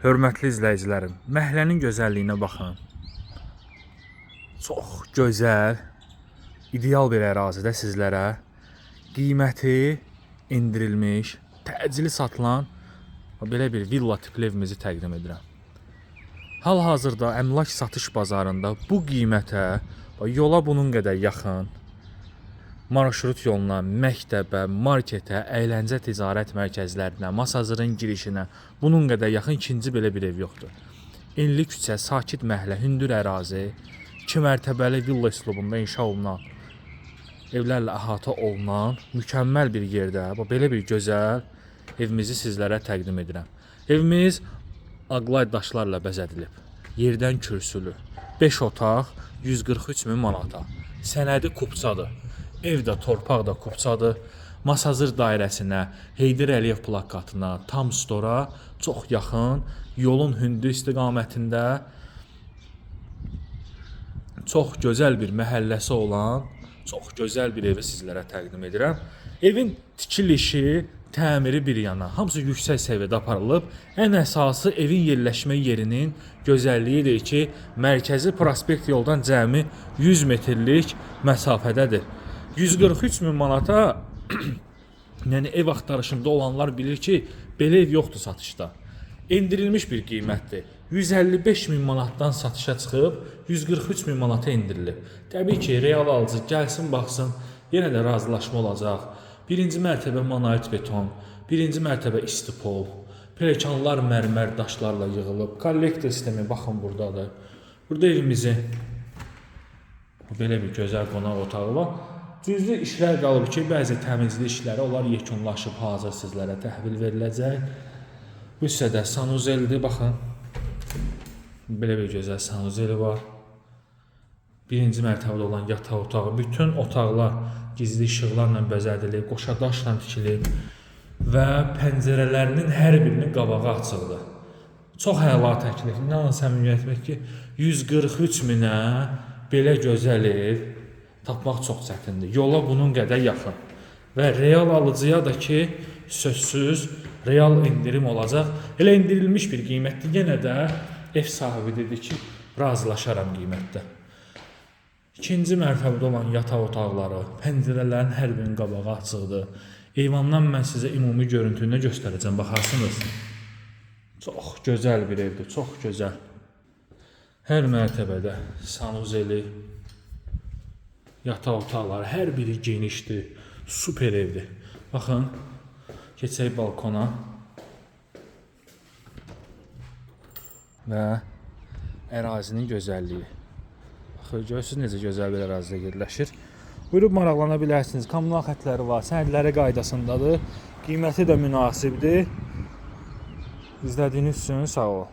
Hörmətli izləyicilərim, məhəllənin gözəlliyinə baxın. Çox gözəl, ideal bir ərazidə sizlərə qiyməti endirilmiş, təcili satılan belə bir villa tipli evimizi təqdim edirəm. Hal-hazırda əmlak satış bazarında bu qiymətə yola bunun qədər yaxın, marşrut yoluna, məktəbə, marketə, əyləncə ticarət mərkəzlərinə, Masazırın girişinə bunun qədər yaxın ikinci belə bir ev yoxdur. Enli küçə, sakit məhəllə, hündür ərazi, 2 mərtəbəli villa üslubunda inşa olunan, evlərlə əhatə olunan mükəmməl bir yerdə belə bir gözəl evimizi sizlərə təqdim edirəm. Evimiz Ağlay daşlarla bəzədilib. Yerdən kürsülü, 5 otaq, 143 min manata. Sənədi kupçadır. Evdə torpaq da kupçadır. Masazır dairəsinə, Heydər Əliyev plakatına, tam stora çox yaxın, yolun hündür istiqamətində çox gözəl bir məhəlləsi olan, çox gözəl bir evi sizlərə təqdim edirəm. Evin tikilişi, təmiri bir yana, hamısı yüksək səviyyədə aparılıb. Ən əsası evin yerləşmə yerinin gözəlliyidir ki, mərkəzi prospekt yoldan cəmi 100 metrlik məsafədədir. 143 min manata, yəni ev axtarışında olanlar bilir ki, belə ev yoxdur satışda. Endirilmiş bir qiymətdir. 155 min manatdan satışa çıxıb, 143 min manata endirilib. Təbii ki, real alıcı gəlsin, baxsın, yenə də razılaşma olacaq. Birinci mərtəbə monolit beton, birinci mərtəbə istipol, pelekanlar mərmər daşlarla yığılıb, kollektor sistemi baxın buradadır. Burada evimizi belə bir gözəl qonaq otağı var. Cüzi işlər qalıb ki, bəzi təmizlik işləri onlar yekunlaşıb, hazır sizlərə təhvil veriləcək. Bu hissədə sanuzeldir, baxın. Belə bir gözəl sanuzeli var. Birinci mərtəbədə olan yataq otağı, bütün otaqlar gizli işıqlarla bəzədilib, qoşa daşla tikilib və pəncərələrinin hər birinin qabağı açıqdır. Çox əla təklif. İnanın səmimiyyətlə ki, 143 minə belə gözəl ev tapmaq çox çətindir. Yola bunun qədər yaxın. Və real alıcıya da ki, sözsüz real endirim olacaq. Elə endirilmiş bir qiymətdir. Yenə də ev sahibi dedi ki, razılaşaram qiymətdə. İkinci mərtəbədə olan yataq otaqları, pəncərələrin hər birinin qabağı açıqdır. Eyvandan mən sizə ümumi görüntünü göstərəcəm, baxarsınız. Çox gözəl bir evdir, çox gözəl. Hər mərtəbədə sanuzeli, yataq otaqları, hər biri genişdir, super evdir. Baxın, keçək balkona və ərazinin gözəlliyi. Görürsünüz necə gözəl bir ərazidə yerləşir. Buyurub maraqlana bilərsiniz. Kommunal xətləri var, sənədləri qaydasındadır. Qiyməti də münasibdir. İzlədiyiniz üçün sağ olun.